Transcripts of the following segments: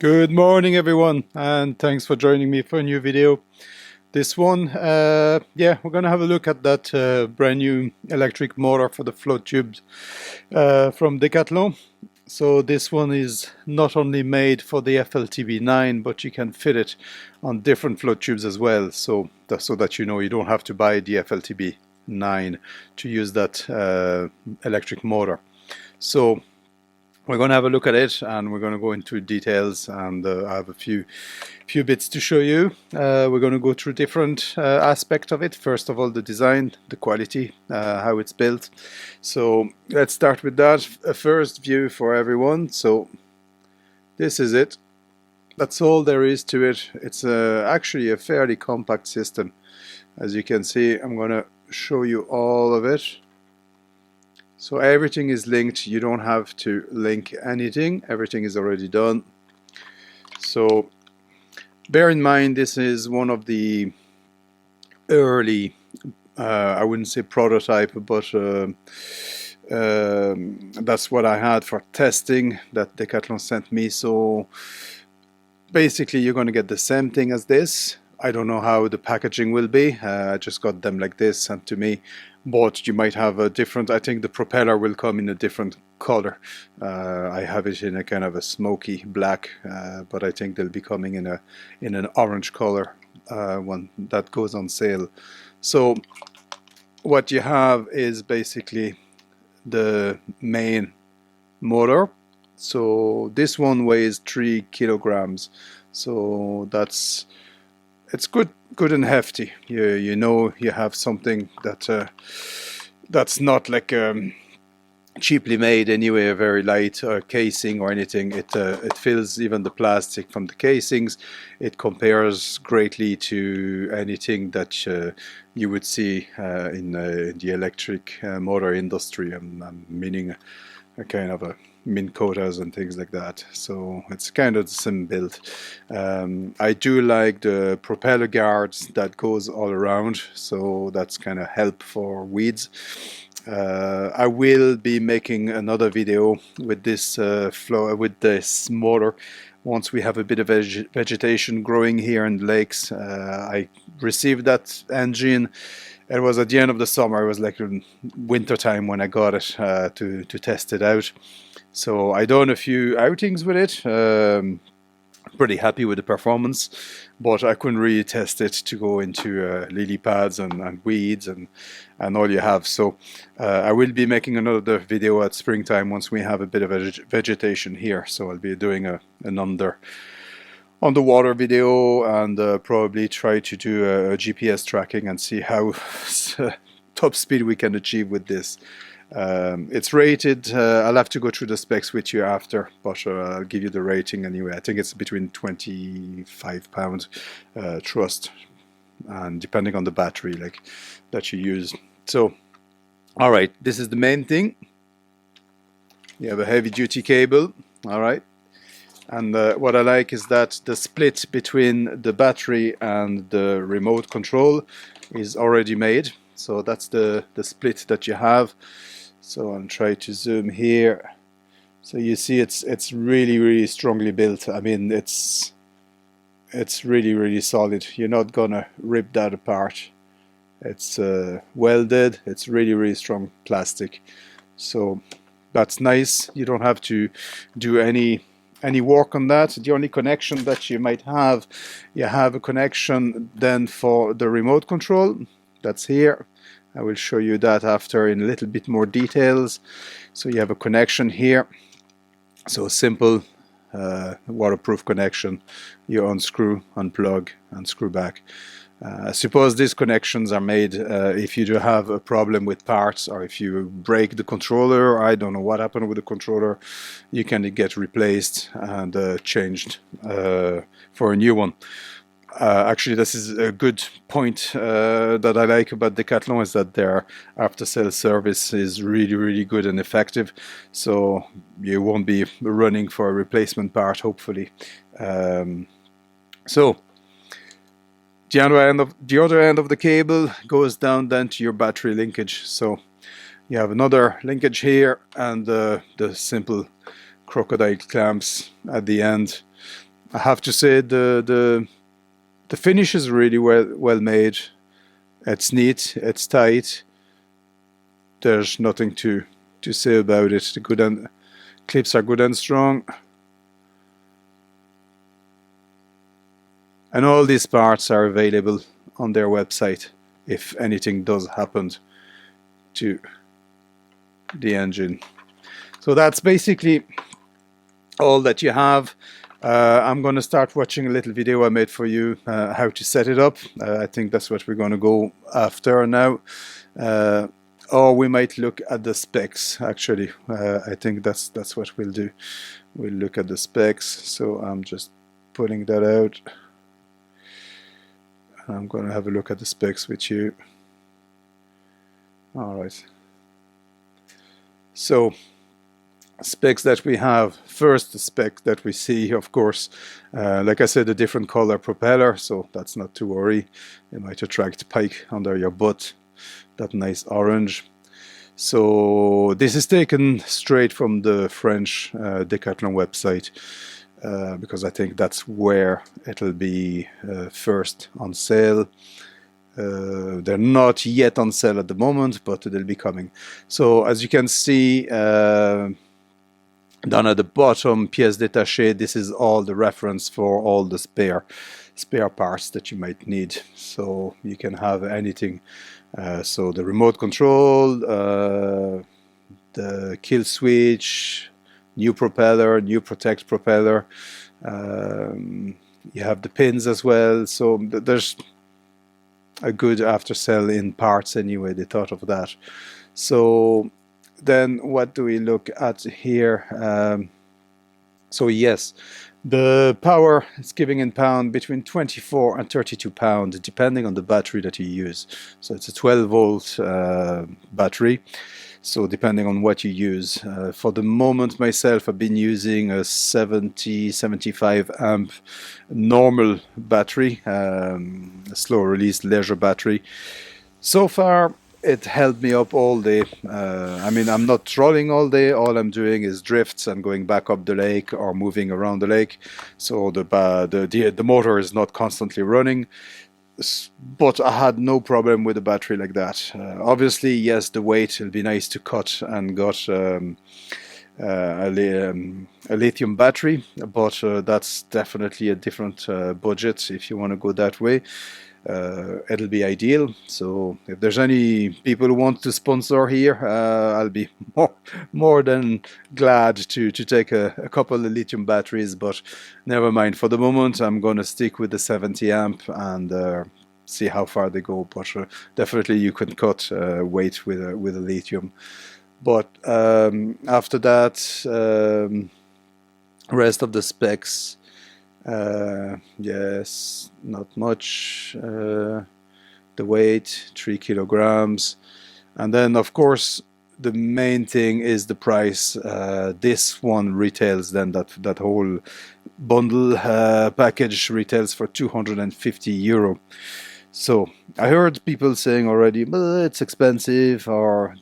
Good morning, everyone, and thanks for joining me for a new video. This one, we're gonna have a look at that brand new electric motor for the float tubes from Decathlon. So this one is not only made for the FLTB9, but you can fit it on different float tubes as well. So that you know you don't have to buy the FLTB9 to use that electric motor. So we're going to have a look at it, and we're going to go into details, and I have a few bits to show you. We're going to go through different aspects of it. First of all, the design, the quality, how it's built. So let's start with that. A first view for everyone. So this is it. That's all there is to it. It's actually a fairly compact system. As you can see, I'm going to show you all of it. So everything is linked. You don't have to link anything. Everything is already done. So bear in mind, this is one of the early, I wouldn't say prototype, but that's what I had for testing that Decathlon sent me. So basically you're going to get the same thing as this. I don't know how the packaging will be. I just got them like this sent to me. But you might have a different, I think the propeller will come in a different color. I have it in a kind of a smoky black, but I think they'll be coming in an orange color when that goes on sale. So what you have is basically the main motor. So this one weighs 3 kilograms. So it's good and hefty. You know you have something that's not like cheaply made anyway, a very light casing or anything. It fills even the plastic from the casings. It compares greatly to anything that you would see in the electric motor industry. I'm meaning a kind of a Minn Kotas and things like that. So it's kind of the same build. I do like the propeller guards that goes all around, so that's kind of help for weeds. I will be making another video with this motor once we have a bit of vegetation growing here in the lakes. I received that engine. It was at the end of the summer. It was like winter time when I got it to test it out. So I done a few outings with it. Pretty happy with the performance, but I couldn't really test it to go into lily pads and weeds and all you have. So I will be making another video at springtime once we have a bit of vegetation here. So I'll be doing an underwater video, and probably try to do a GPS tracking and see how top speed we can achieve with this. It's rated, I'll have to go through the specs with you after, but I'll give you the rating anyway. I think it's between 25 pounds thrust, and depending on the battery that you use. So alright, this is the main thing. You have a heavy duty cable, alright. And what I like is that the split between the battery and the remote control is already made. So that's the split that you have. So I'll try to zoom here. So you see it's really strongly built. I mean, it's really solid. You're not gonna rip that apart. It's welded. It's really strong plastic. So that's nice. You don't have to do any work on that. The only connection that you might have, you have a connection then for the remote control. That's here. I will show you that after in a little bit more details. So you have a connection here. So simple waterproof connection. You unscrew, unplug, and screw back. I suppose these connections are made if you do have a problem with parts, or if you break the controller. I don't know what happened with the controller. You can get replaced and changed for a new one. Actually, this is a good point that I like about Decathlon, is that their after-sales service is really good and effective. So you won't be running for a replacement part, hopefully. So the other end of the cable goes down then to your battery linkage. So you have another linkage here, and the simple crocodile clamps at the end. I have to say the finish is really well made. It's neat, it's tight. There's nothing to say about it. The good and clips are good and strong. And all these parts are available on their website if anything does happen to the engine. So that's basically all that you have. I'm going to start watching a little video I made for you, how to set it up. I think that's what we're going to go after now. Or we might look at the specs, actually. I think that's what we'll do. We'll look at the specs. So I'm just putting that out. I'm going to have a look at the specs with you. All right. So, specs that we have. First, the spec that we see, of course, like I said, a different color propeller, so that's not to worry. It might attract Pike under your butt, that nice orange. So this is taken straight from the French Decathlon website, because I think that's where it'll be first on sale. They're not yet on sale at the moment, but they'll be coming. So as you can see, down at the bottom, pièces détachées, this is all the reference for all the spare parts that you might need. So you can have anything. So the remote control, the kill switch, new propeller, new protect propeller. You have the pins as well. So there's a good after sale in parts anyway. They thought of that. So then what do we look at here? So yes, the power is giving in pound between 24 and 32 pounds depending on the battery that you use. So it's a 12-volt battery, so depending on what you use. For the moment myself, I've been using a 75 amp normal battery, a slow release leisure battery. So far it held me up all day. I mean, I'm not trolling all day. All I'm doing is drifts and going back up the lake or moving around the lake. So the motor is not constantly running. But I had no problem with the battery like that. Obviously, yes, the weight will be nice to cut and got a lithium battery, but that's definitely a different budget if you want to go that way. It'll be ideal. So if there's any people who want to sponsor here, I'll be more than glad to take a couple of lithium batteries, but never mind. For the moment, I'm going to stick with the 70 amp and see how far they go. But definitely you can cut weight with a lithium. But after that, rest of the specs, yes, not much. The weight, 3 kilograms. And then, of course, the main thing is the price. This one retails, then that whole bundle package retails for €250. So I heard people saying already, but it's expensive, or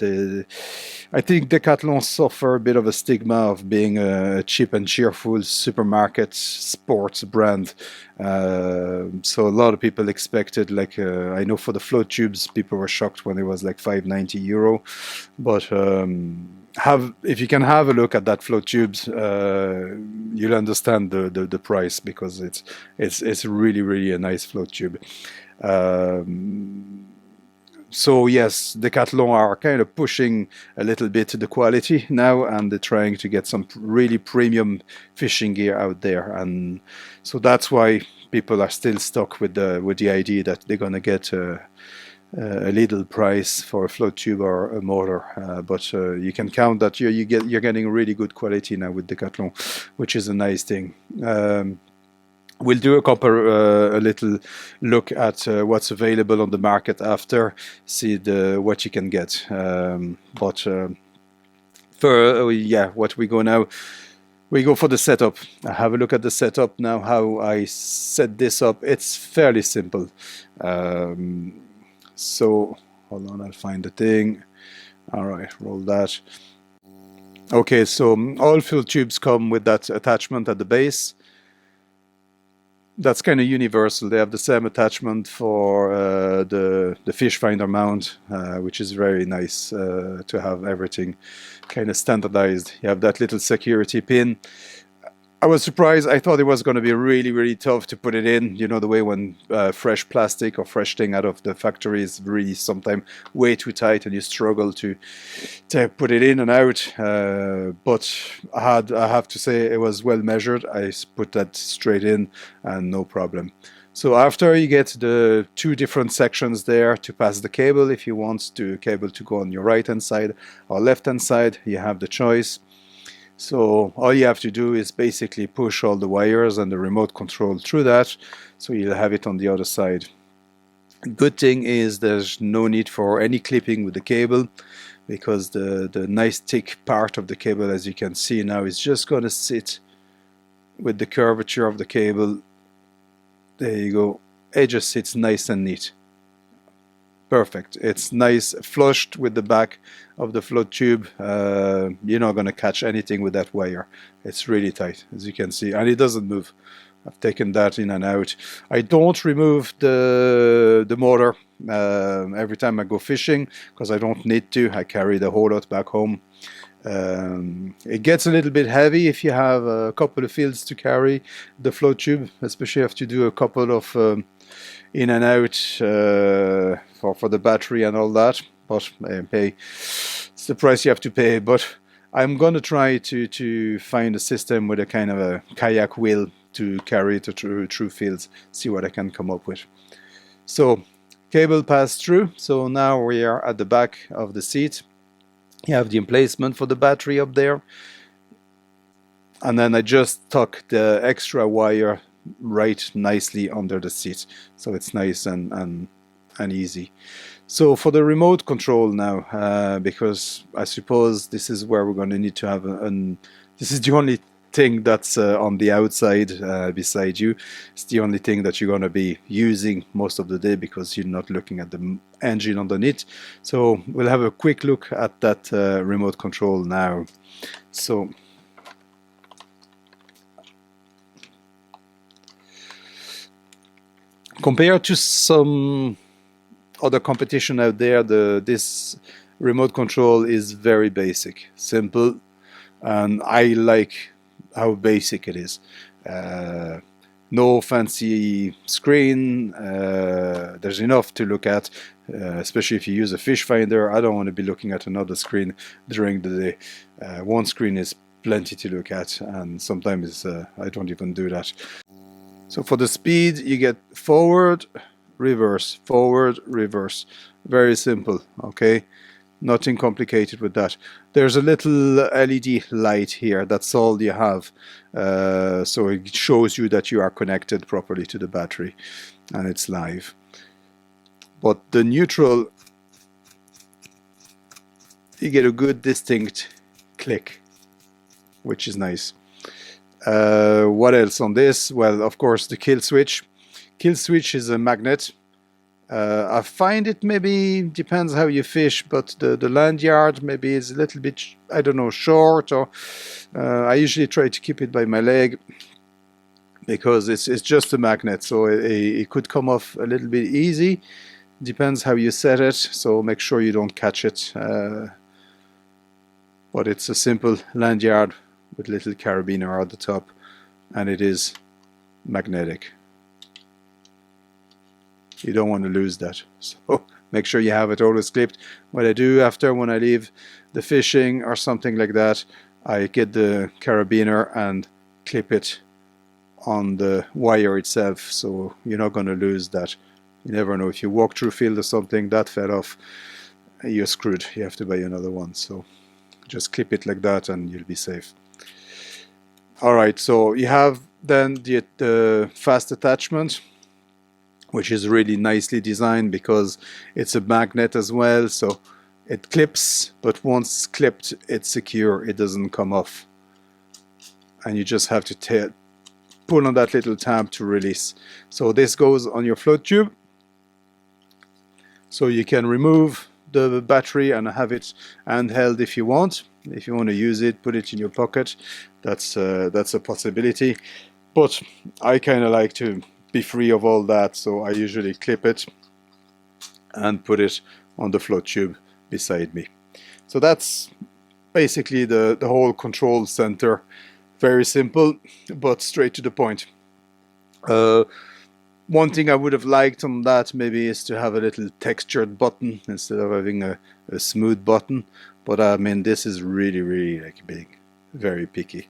I think Decathlon suffer a bit of a stigma of being a cheap and cheerful supermarket sports brand. So a lot of people expected, like, I know for the float tubes, people were shocked when it was like €590. But if you can have a look at that float tubes, you'll understand the price, because it's really a nice float tube. So yes, Decathlon are kind of pushing a little bit the quality now, and they're trying to get some really premium fishing gear out there, and so that's why people are still stuck with the idea that they're gonna get a little price for a float tube or a motor, but you can count that you're getting really good quality now with Decathlon, which is a nice thing. We'll do a little look at what's available on the market after, see what you can get. But what we go now, we go for the setup. I have a look at the setup now, how I set this up. It's fairly simple. So hold on, I'll find the thing. All right, roll that. Okay, so all fuel tubes come with that attachment at the base. that's kind of universal. They have the same attachment for the fish finder mount, which is very nice to have everything kind of standardized. You have that little security pin. I was surprised. I thought it was going to be really, really tough to put it in. You know, the way when fresh plastic or fresh thing out of the factory is really sometimes way too tight and you struggle to put it in and out. But I have to say it was well measured. I put that straight in and no problem. So after you get the two different sections there to pass the cable, if you want the cable to go on your right hand side or left hand side, you have the choice. So all you have to do is basically push all the wires and the remote control through that, so you'll have it on the other side. Good thing is there's no need for any clipping with the cable, because the nice thick part of the cable, as you can see now, is just going to sit with the curvature of the cable. There you go. It just sits nice and neat. Perfect. It's nice flushed with the back of the float tube. You're not going to catch anything with that wire. It's really tight, as you can see, and it doesn't move. I've taken that in and out. I don't remove the motor every time I go fishing, because I don't need to. I carry the whole lot back home. It gets a little bit heavy if you have a couple of fields to carry the float tube, especially if you do a couple of in and out for the battery and all that. But hey, it's the price you have to pay. But I'm gonna try to find a system with a kind of a kayak wheel to carry it through fields, see what I can come up with. So cable passed through, so now we are at the back of the seat. You have the emplacement for the battery up there, and then I just tuck the extra wire right nicely under the seat, so it's nice and easy. So for the remote control now, because I suppose this is where we're going to need to have this is the only thing that's on the outside beside you. It's the only thing that you're going to be using most of the day, because you're not looking at the engine underneath. So we'll have a quick look at that remote control now. So compared to some other competition out there, this remote control is very basic, simple, and I like how basic it is. No fancy screen. There's enough to look at, especially if you use a fish finder. I don't want to be looking at another screen during the day. One screen is plenty to look at, and sometimes I don't even do that. So for the speed, you get forward, reverse, forward, reverse. Very simple, okay? Nothing complicated with that. There's a little LED light here, that's all you have. So it shows you that you are connected properly to the battery and it's live. But the neutral, you get a good distinct click, which is nice. What else on this? Well, of course, the kill switch. Kill switch is a magnet. I find it maybe depends how you fish, but the lanyard maybe is a little bit, I don't know, short, or I usually try to keep it by my leg, because it's just a magnet, so it could come off a little bit easy. Depends how you set it, so make sure you don't catch it. But it's a simple lanyard with little carabiner at the top, and it is magnetic. You don't want to lose that, so make sure you have it always clipped. What I do after, when I leave the fishing or something like that, I get the carabiner and clip it on the wire itself, so you're not going to lose that. You never know, if you walk through a field or something, that fell off, you're screwed. You have to buy another one, so just clip it like that and you'll be safe. Alright, so you have then the fast attachment, which is really nicely designed because it's a magnet as well, so it clips, but once clipped it's secure, it doesn't come off, and you just have to pull on that little tab to release. So this goes on your float tube, so you can remove the battery and have it handheld if you want. If you want to use it, put it in your pocket, that's a possibility. but I kind of like to be free of all that, so I usually clip it and put it on the float tube beside me. So that's basically the whole control center. Very simple, but straight to the point. One thing I would have liked on that maybe is to have a little textured button instead of having a smooth button. But I mean, this is really, really like big, very picky.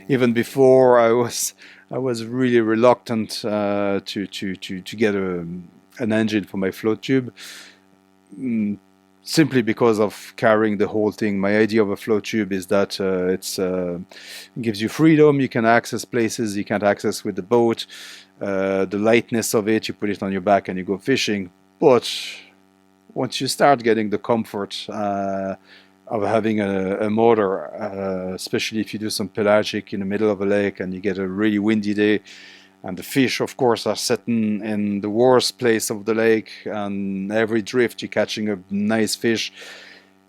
Even before I was really reluctant to get an engine for my float tube, simply because of carrying the whole thing. My idea of a float tube is that it gives you freedom. You can access places you can't access with the boat. The lightness of it, you put it on your back and you go fishing. But once you start getting the comfort of having a motor, especially if you do some pelagic in the middle of a lake and you get a really windy day, and the fish, of course, are sitting in the worst place of the lake, and every drift you're catching a nice fish,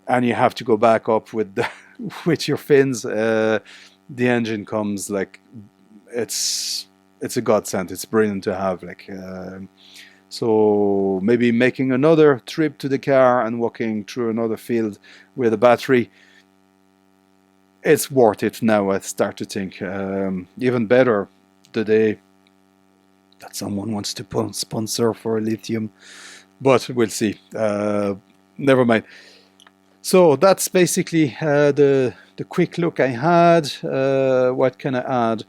and you have to go back up with with your fins. The engine comes like it's a godsend. It's brilliant to have. So maybe making another trip to the car and walking through another field with a battery, it's worth it now, I start to think. Even better the day that someone wants to sponsor for lithium, but we'll see. Never mind. So that's basically the quick look I had. What can I add?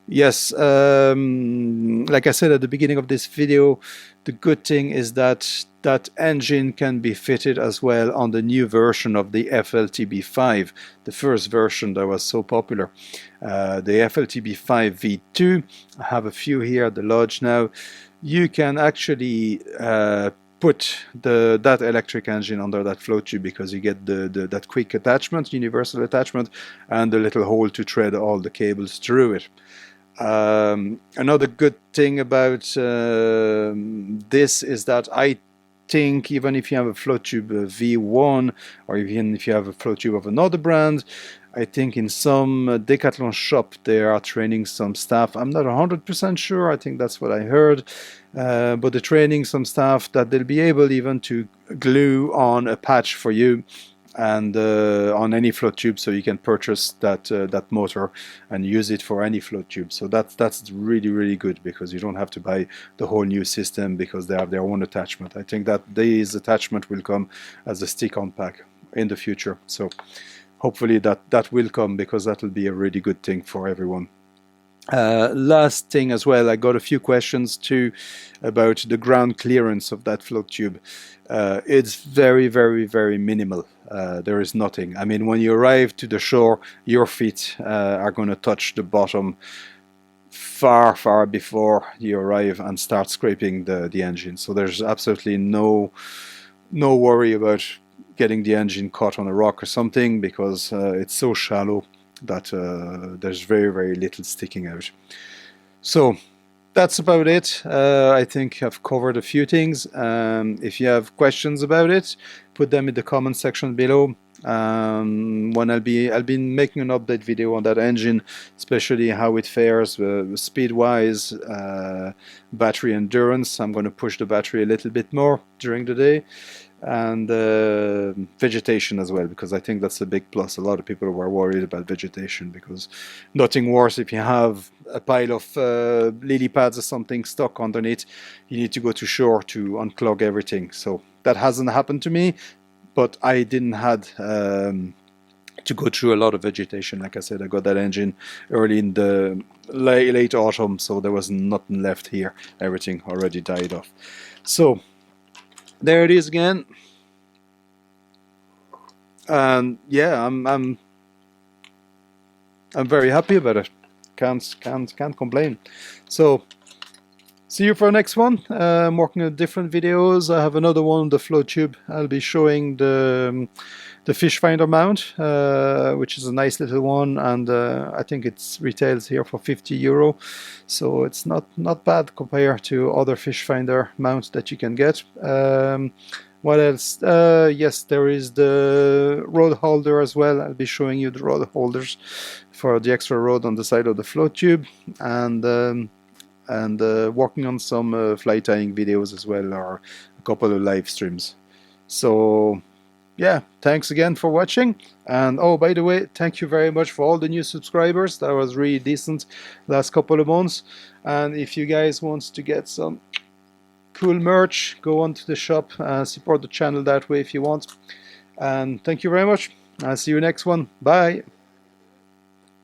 Yes, like I said at the beginning of this video, the good thing is that that engine can be fitted as well on the new version of the FLTB5, the first version that was so popular. The FLTB5 V2, I have a few here at the lodge now. You can actually put that electric engine under that float tube because you get that quick attachment, universal attachment, and the little hole to thread all the cables through it. Another good thing about this is that I think even if you have a float tube V1, or even if you have a float tube of another brand, I think in some Decathlon shop they are training some staff. I'm not 100% sure, I think that's what I heard, but they're training some staff that they'll be able even to glue on a patch for you and on any float tube, so you can purchase that motor and use it for any float tube. So that's really, really good, because you don't have to buy the whole new system because they have their own attachment. I think that this attachment will come as a stick-on pack in the future. So hopefully that will come, because that will be a really good thing for everyone. Last thing as well, I got a few questions too about the ground clearance of that float tube. It's very, very, very minimal. There is nothing. I mean, when you arrive to the shore, your feet are going to touch the bottom far, far before you arrive and start scraping the engine. So there's absolutely no worry about getting the engine caught on a rock or something, because it's so shallow that there's very, very little sticking out. So that's about it. I think I've covered a few things. If you have questions about it, put them in the comment section below. When I'll be making an update video on that engine, especially how it fares speed wise, battery endurance. I'm going to push the battery a little bit more during the day, and vegetation as well, because I think that's a big plus. A lot of people were worried about vegetation, because nothing worse if you have a pile of lily pads or something stuck underneath. You need to go to shore to unclog everything. So that hasn't happened to me, but I didn't had to go through a lot of vegetation. Like I said, I got that engine early in the late autumn, so there was nothing left here. Everything already died off. So there it is again, and yeah, I'm very happy about it. Can't complain. So see you for the next one. I'm working on different videos. I have another one on the flow tube. I'll be showing the fish finder mount, which is a nice little one, and I think it's retails here for €50, so it's not bad compared to other fish finder mounts that you can get. What else? Yes, there is the rod holder as well. I'll be showing you the rod holders for the extra rod on the side of the float tube, and working on some fly tying videos as well, or a couple of live streams. So yeah, thanks again for watching. And oh, by the way, thank you very much for all the new subscribers. That was really decent last couple of months. And if you guys want to get some cool merch, go on to the shop, support the channel that way if you want. And thank you very much. I'll see you next one. Bye.